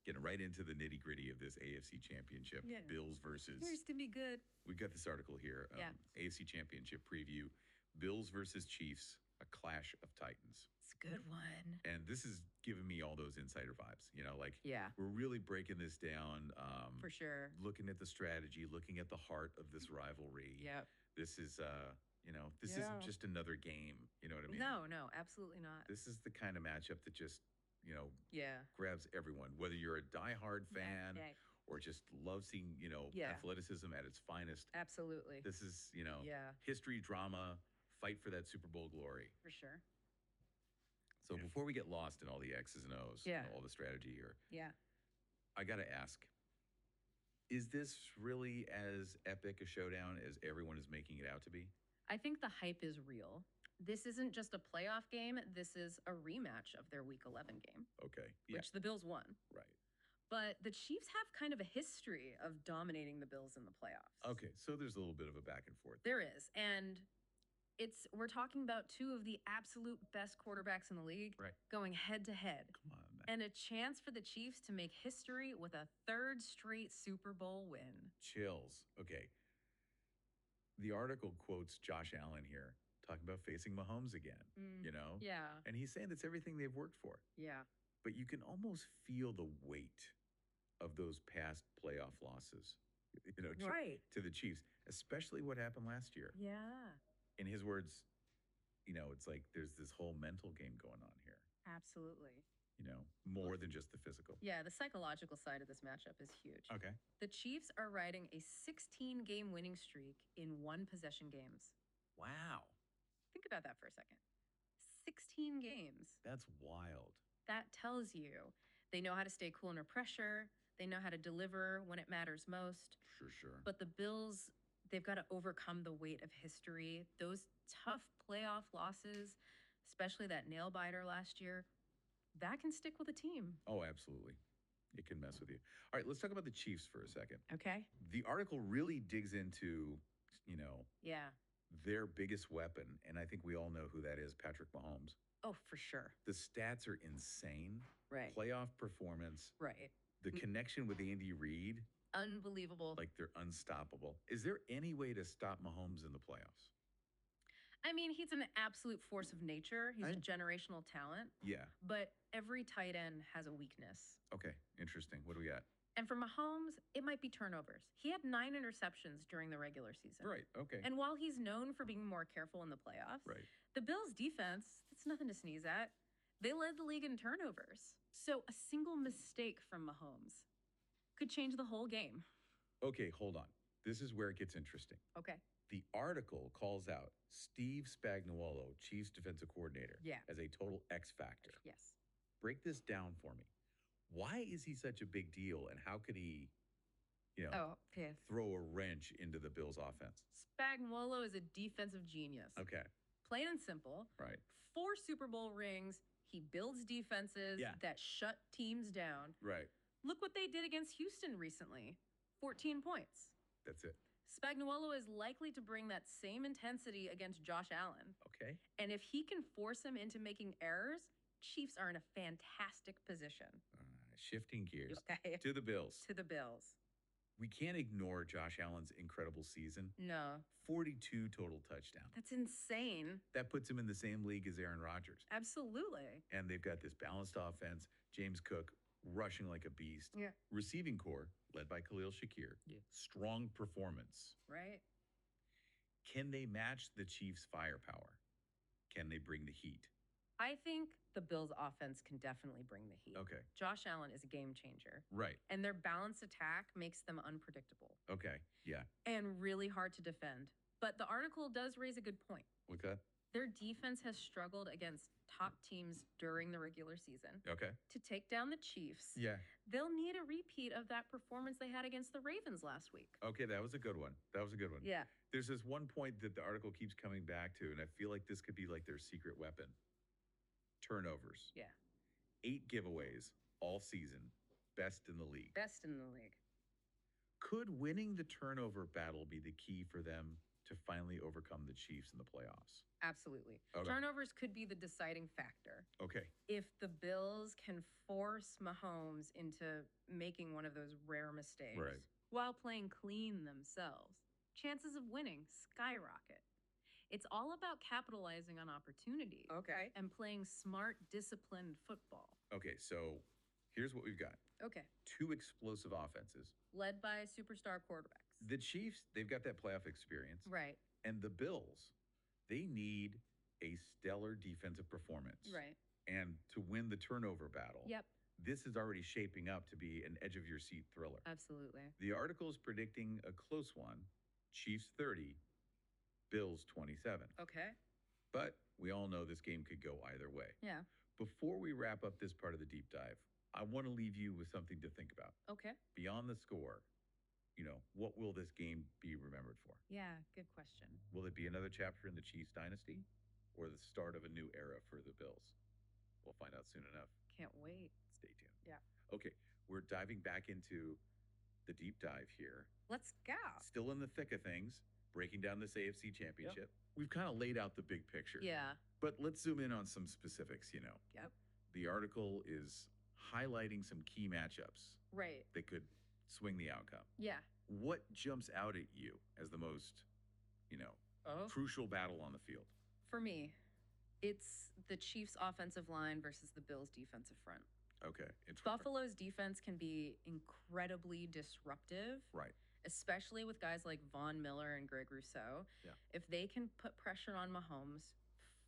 Getting right into the nitty gritty of this AFC Championship. Yeah. Bills versus. Here's to be good. We got this article here. AFC Championship preview. Bills versus Chiefs. A clash of titans. It's a good one. And this is giving me all those insider vibes. You know, like Yeah. we're really breaking this down. For sure. Looking at the strategy, looking at the heart of this rivalry. Yep. This is, this isn't just another game. You know what I mean? No, absolutely not. This is the kind of matchup that just, Yeah. grabs everyone. Whether you're a diehard fan or just love seeing, athleticism at its finest. Absolutely. This is, history, drama, fight for that Super Bowl glory. For sure. So before we get lost in all the X's and O's, all the strategy here, I got to ask, is this really as epic a showdown as everyone is making it out to be? I think the hype is real. This isn't just a playoff game. This is a rematch of their Week 11 game. Okay. Which the Bills won. Right. But the Chiefs have kind of a history of dominating the Bills in the playoffs. Okay, so there's a little bit of a back and forth. There is. And we're talking about two of the absolute best quarterbacks in the league going head to head. Come on, man. And a chance for the Chiefs to make history with a third straight Super Bowl win. Chills. Okay. The article quotes Josh Allen here talking about facing Mahomes again, Yeah. And he's saying that's everything they've worked for. Yeah. But you can almost feel the weight of those past playoff losses, to the Chiefs, especially what happened last year. Yeah. In his words, it's like there's this whole mental game going on here. Absolutely. More than just the physical. Yeah, the psychological side of this matchup is huge. Okay. The Chiefs are riding a 16-game winning streak in one-possession games. Wow. Think about that for a second. 16 games. That's wild. That tells you they know how to stay cool under pressure. They know how to deliver when it matters most. Sure. But the Bills, they've got to overcome the weight of history. Those tough playoff losses, especially that nail-biter last year, that can stick with a team. Oh, absolutely. It can mess with you. All right, let's talk about the Chiefs for a second. Okay. The article really digs into, their biggest weapon, and I think we all know who that is, Patrick Mahomes. Oh, for sure. The stats are insane. Right. Playoff performance. Right. The connection with Andy Reid. Unbelievable. Like they're unstoppable. Is there any way to stop Mahomes in the playoffs? I mean, he's an absolute force of nature. He's a generational talent. Yeah. But every tight end has a weakness. Okay, interesting. What do we got? And for Mahomes, it might be turnovers. He had 9 interceptions during the regular season. Right, okay. And while he's known for being more careful in the playoffs, the Bills' defense, it's nothing to sneeze at. They led the league in turnovers. So a single mistake from Mahomes could change the whole game. Okay, hold on. This is where it gets interesting. Okay. The article calls out Steve Spagnuolo, Chiefs defensive coordinator, as a total X factor. Yes. Break this down for me. Why is he such a big deal, and how could he, throw a wrench into the Bills' offense? Spagnuolo is a defensive genius. Okay. Plain and simple. Right. 4 Super Bowl rings. He builds defenses that shut teams down. Right. Look what they did against Houston recently. 14 points. That's it. Spagnuolo is likely to bring that same intensity against Josh Allen. Okay. And if he can force him into making errors, Chiefs are in a fantastic position. Shifting gears to the Bills. To the Bills. We can't ignore Josh Allen's incredible season. No. 42 total touchdowns. That's insane. That puts him in the same league as Aaron Rodgers. Absolutely. And they've got this balanced offense. James Cook rushing like a beast. Yeah. Receiving core led by Khalil Shakir. Yeah. Strong performance. Right. Can they match the Chiefs' firepower? Can they bring the heat? I think the Bills' offense can definitely bring the heat. Okay. Josh Allen is a game changer. Right. And their balanced attack makes them unpredictable. Okay. Yeah. And really hard to defend. But the article does raise a good point. What's that? Their defense has struggled against top teams during the regular season. Okay. To take down the Chiefs, they'll need a repeat of that performance they had against the Ravens last week. Okay, that was a good one. Yeah. There's this one point that the article keeps coming back to, and I feel like this could be like their secret weapon. Turnovers. Yeah. 8 giveaways all season. Best in the league. Best in the league. Could winning the turnover battle be the key for them to finally overcome the Chiefs in the playoffs? Absolutely. Okay. Turnovers could be the deciding factor. Okay. If the Bills can force Mahomes into making one of those rare mistakes while playing clean themselves, chances of winning skyrocket. It's all about capitalizing on opportunities. Okay. And playing smart, disciplined football. Okay, so here's what we've got. Okay. 2 explosive offenses. Led by superstar quarterbacks. The Chiefs, they've got that playoff experience. Right. And the Bills, they need a stellar defensive performance. Right. And to win the turnover battle. Yep. This is already shaping up to be an edge-of-your-seat thriller. Absolutely. The article is predicting a close one. Chiefs 30, Bills 27. Okay. But we all know this game could go either way. Yeah. Before we wrap up this part of the deep dive, I want to leave you with something to think about. Okay. Beyond the score, what will this game be remembered for? Yeah, good question. Will it be another chapter in the Chiefs dynasty or the start of a new era for the Bills? We'll find out soon enough. Can't wait. Stay tuned. Yeah. Okay, we're diving back into the deep dive here. Let's go. Still in the thick of things, breaking down this AFC Championship. Yep. We've kind of laid out the big picture. Yeah. But let's zoom in on some specifics, Yep. The article is highlighting some key matchups. Right. That could swing the outcome. Yeah. What jumps out at you as the most, crucial battle on the field? For me, it's the Chiefs' offensive line versus the Bills' defensive front. Okay. Buffalo's defense can be incredibly disruptive. Right. Especially with guys like Von Miller and Greg Rousseau. Yeah. If they can put pressure on Mahomes,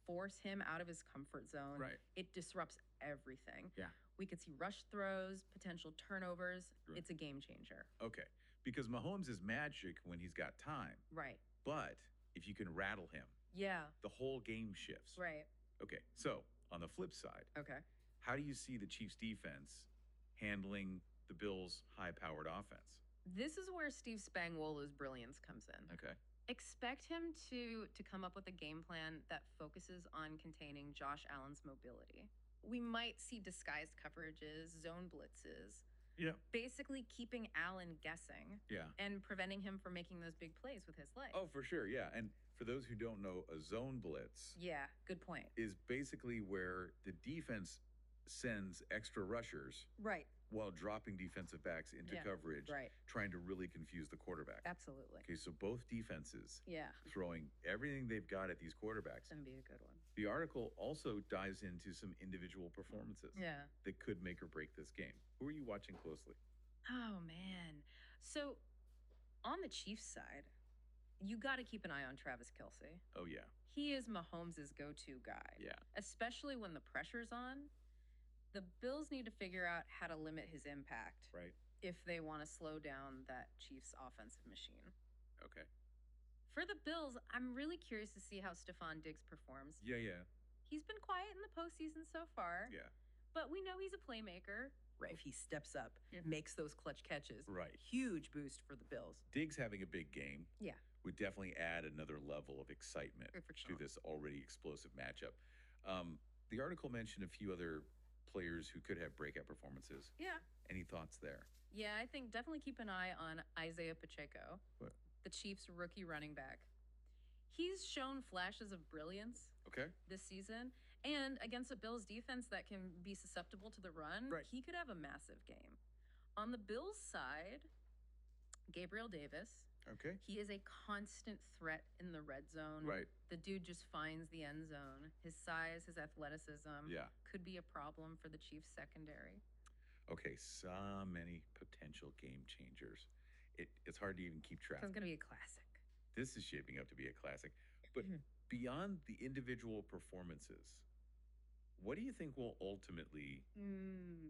force him out of his comfort zone, it disrupts everything. Yeah. We could see rush throws, potential turnovers. Right. It's a game changer. Okay. Because Mahomes is magic when he's got time. Right. But if you can rattle him, the whole game shifts. Right. Okay. So on the flip side, how do you see the Chiefs defense handling the Bills' high-powered offense? This is where Steve Spagnuolo's brilliance comes in. Okay. Expect him to come up with a game plan that focuses on containing Josh Allen's mobility. We might see disguised coverages, zone blitzes. Yeah. Basically keeping Allen guessing. Yeah. And preventing him from making those big plays with his legs. Oh, for sure. Yeah. And for those who don't know, a zone blitz. Yeah, good point. Is basically where the defense sends extra rushers. Right. While dropping defensive backs into coverage, trying to really confuse the quarterback. Absolutely. Okay, so both defenses throwing everything they've got at these quarterbacks. It's going to be a good one. The article also dives into some individual performances that could make or break this game. Who are you watching closely? Oh, man. So on the Chiefs side, you got to keep an eye on Travis Kelce. Oh, yeah. He is Mahomes' go-to guy. Yeah. Especially when the pressure's on. The Bills need to figure out how to limit his impact. Right. If they want to slow down that Chiefs offensive machine. Okay. For the Bills, I'm really curious to see how Stephon Diggs performs. Yeah. He's been quiet in the postseason so far. Yeah. But we know he's a playmaker. Right. If he steps up, makes those clutch catches. Right. Huge boost for the Bills. Diggs having a big game. Yeah. Would definitely add another level of excitement to this already explosive matchup. The article mentioned a few other players who could have breakout performances. Yeah. Any thoughts there? Yeah, I think definitely keep an eye on Isaiah Pacheco, the Chiefs' rookie running back. He's shown flashes of brilliance this season, and against a Bills defense that can be susceptible to the run, he could have a massive game. On the Bills side, Gabriel Davis. Okay. He is a constant threat in the red zone. Right. The dude just finds the end zone. His size, his athleticism could be a problem for the Chiefs secondary. Okay, so many potential game changers. It's hard to even keep track. So it's going to be a classic. This is shaping up to be a classic. But beyond the individual performances, what do you think will ultimately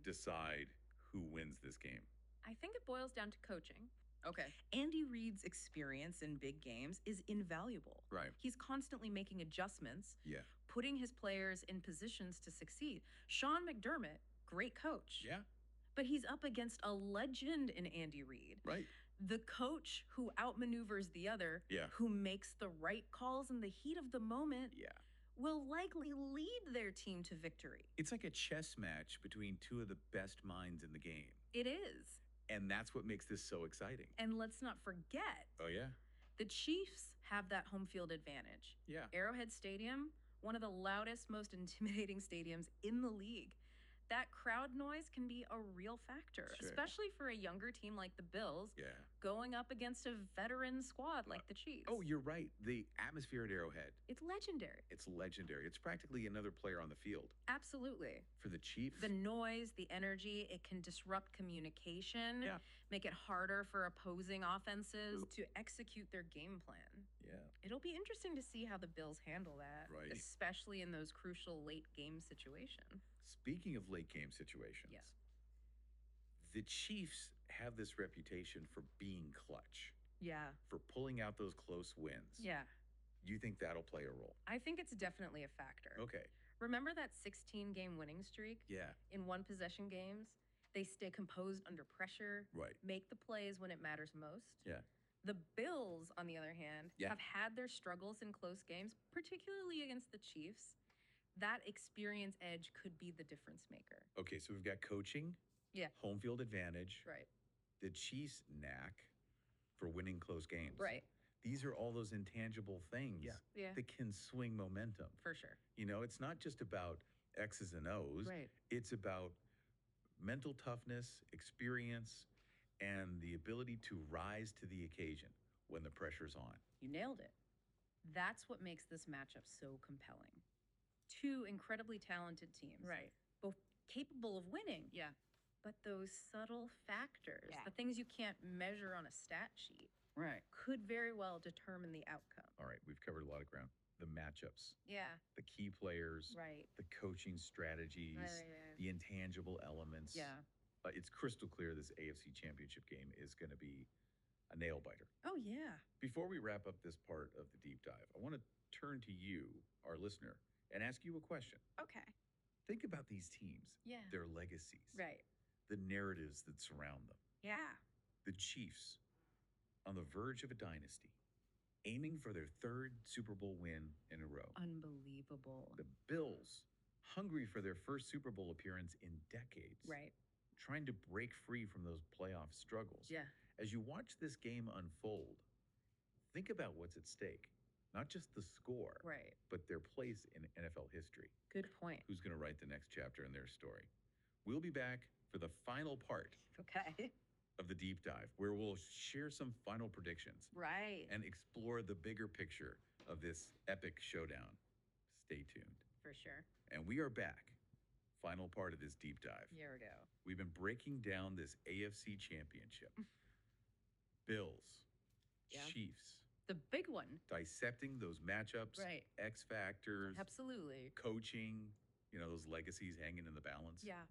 decide who wins this game? I think it boils down to coaching. Okay. Andy Reid's experience in big games is invaluable. Right. He's constantly making adjustments, putting his players in positions to succeed. Sean McDermott, great coach. Yeah. But he's up against a legend in Andy Reid. Right. The coach who outmaneuvers the other, who makes the right calls in the heat of the moment, will likely lead their team to victory. It's like a chess match between two of the best minds in the game. It is. And that's what makes this so exciting. And let's not forget The Chiefs have that home field advantage. Yeah. Arrowhead Stadium, one of the loudest, most intimidating stadiums in the league. That crowd noise can be a real factor, especially for a younger team like the Bills going up against a veteran squad like the Chiefs. Oh, you're right. The atmosphere at Arrowhead. It's legendary. It's legendary. It's practically another player on the field. Absolutely. For the Chiefs. The noise, the energy, it can disrupt communication, make it harder for opposing offenses to execute their game plan. Yeah. It'll be interesting to see how the Bills handle that, especially in those crucial late game situations. Speaking of late game situations, the Chiefs have this reputation for being clutch. Yeah. For pulling out those close wins. Yeah. You think that'll play a role? I think it's definitely a factor. Okay. Remember that 16-game winning streak? Yeah. In one-possession games? They stay composed under pressure. Right. Make the plays when it matters most. Yeah. The Bills, on the other hand, have had their struggles in close games, particularly against the Chiefs. That experience edge could be the difference maker. Okay, so we've got coaching, home field advantage, the Chiefs' knack for winning close games. Right. These are all those intangible things that can swing momentum. For sure. You know, it's not just about X's and O's. Right. It's about mental toughness, experience, and the ability to rise to the occasion when the pressure's on. You nailed it. That's what makes this matchup so compelling. Two incredibly talented teams. Right. Both capable of winning. Yeah. But those subtle factors, the things you can't measure on a stat sheet, could very well determine the outcome. All right, we've covered a lot of ground. The matchups. Yeah. The key players. Right. The coaching strategies. The intangible elements. Yeah. It's crystal clear this AFC Championship game is going to be a nail biter. Oh, yeah. Before we wrap up this part of the deep dive, I want to turn to you, our listener, and ask you a question. Okay. Think about these teams, their legacies, the narratives that surround them. Yeah. The Chiefs, on the verge of a dynasty, aiming for their third Super Bowl win in a row. Unbelievable. The Bills, hungry for their first Super Bowl appearance in decades. Right. Trying to break free from those playoff struggles. Yeah. As you watch this game unfold, think about what's at stake. Not just the score, but their place in NFL history. Good point. Who's going to write the next chapter in their story? We'll be back for the final part of the deep dive, where we'll share some final predictions. And explore the bigger picture of this epic showdown. Stay tuned. For sure. And we are back. Final part of this deep dive. Here we go. We've been breaking down this AFC Championship. Bills, Chiefs. The big one. Dissecting those matchups, X factors. Absolutely. Coaching, those legacies hanging in the balance. Yeah.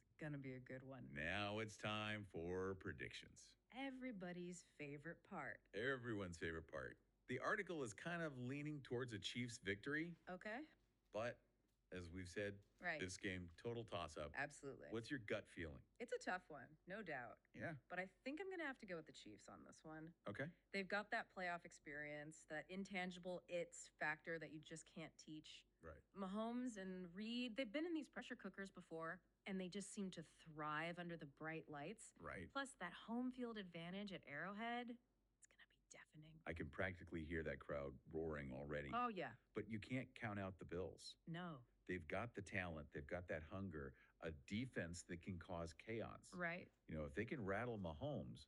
It's going to be a good one. Now it's time for predictions. Everybody's favorite part. Everyone's favorite part. The article is kind of leaning towards a Chiefs victory. Okay. But as we've said, this game, total toss-up. Absolutely. What's your gut feeling? It's a tough one, no doubt. Yeah. But I think I'm going to have to go with the Chiefs on this one. Okay. They've got that playoff experience, that intangible it's factor that you just can't teach. Right. Mahomes and Reed, they've been in these pressure cookers before, and they just seem to thrive under the bright lights. Right. Plus, that home field advantage at Arrowhead, it's going to be deafening. I can practically hear that crowd roaring already. Oh, yeah. But you can't count out the Bills. No. They've got the talent. They've got that hunger, a defense that can cause chaos. Right. If they can rattle Mahomes,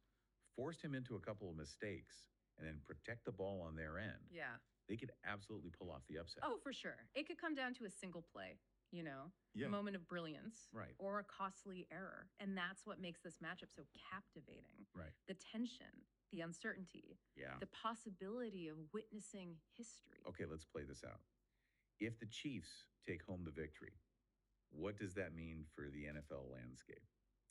force him into a couple of mistakes, and then protect the ball on their end, they could absolutely pull off the upset. Oh, for sure. It could come down to a single play, a moment of brilliance, or a costly error. And that's what makes this matchup so captivating. Right. The tension, the uncertainty, the possibility of witnessing history. Okay, let's play this out. If the Chiefs take home the victory, what does that mean for the NFL landscape?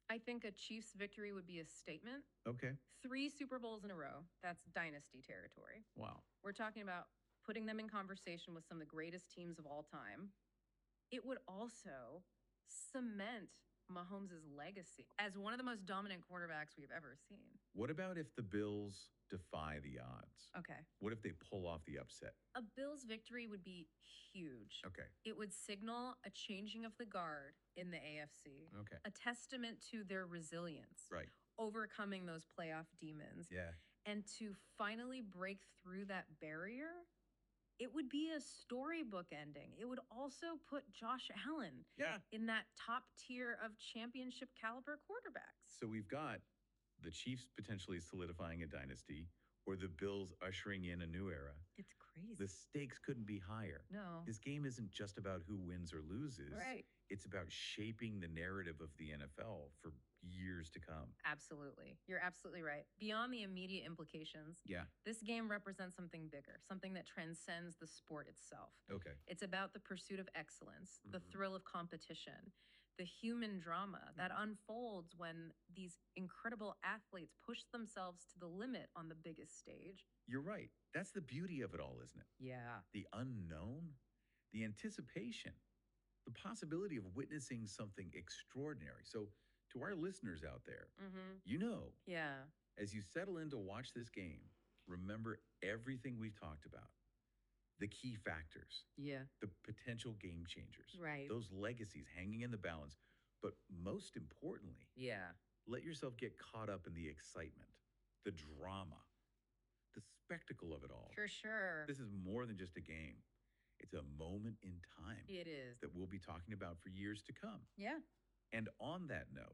I think a Chiefs victory would be a statement. Okay. 3 Super Bowls in a row. That's dynasty territory. Wow. We're talking about putting them in conversation with some of the greatest teams of all time. It would also cement Mahomes' legacy as one of the most dominant quarterbacks we've ever seen. What about if the Bills defy the odds? Okay. What if they pull off the upset? A Bills victory would be huge. Okay. It would signal a changing of the guard in the AFC. Okay. A testament to their resilience. Right. Overcoming those playoff demons. Yeah. And to finally break through that barrier, it would be a storybook ending. It would also put Josh Allen in that top tier of championship caliber quarterbacks. So we've got the Chiefs potentially solidifying a dynasty or the Bills ushering in a new era. It's crazy. The stakes couldn't be higher. No. This game isn't just about who wins or loses. Right. It's about shaping the narrative of the NFL for years to come. Absolutely. You're absolutely right. Beyond the immediate implications, this game represents something bigger, something that transcends the sport itself. Okay. It's about the pursuit of excellence, the thrill of competition, the human drama that unfolds when these incredible athletes push themselves to the limit on the biggest stage. You're right. That's the beauty of it all, isn't it? Yeah. The unknown, the anticipation, the possibility of witnessing something extraordinary. So, to our listeners out there, as you settle in to watch this game, remember everything we've talked about. The key factors, the potential game changers, those legacies hanging in the balance. But most importantly, let yourself get caught up in the excitement, the drama, the spectacle of it all. For sure. This is more than just a game. It's a moment in time. It is. That we'll be talking about for years to come. Yeah. And on that note,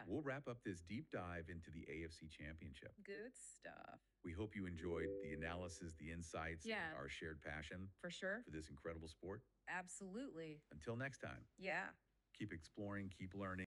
we'll wrap up this deep dive into the AFC Championship. Good stuff. We hope you enjoyed the analysis, the insights, and our shared passion for this incredible sport. Absolutely. Until next time. Yeah. Keep exploring, keep learning.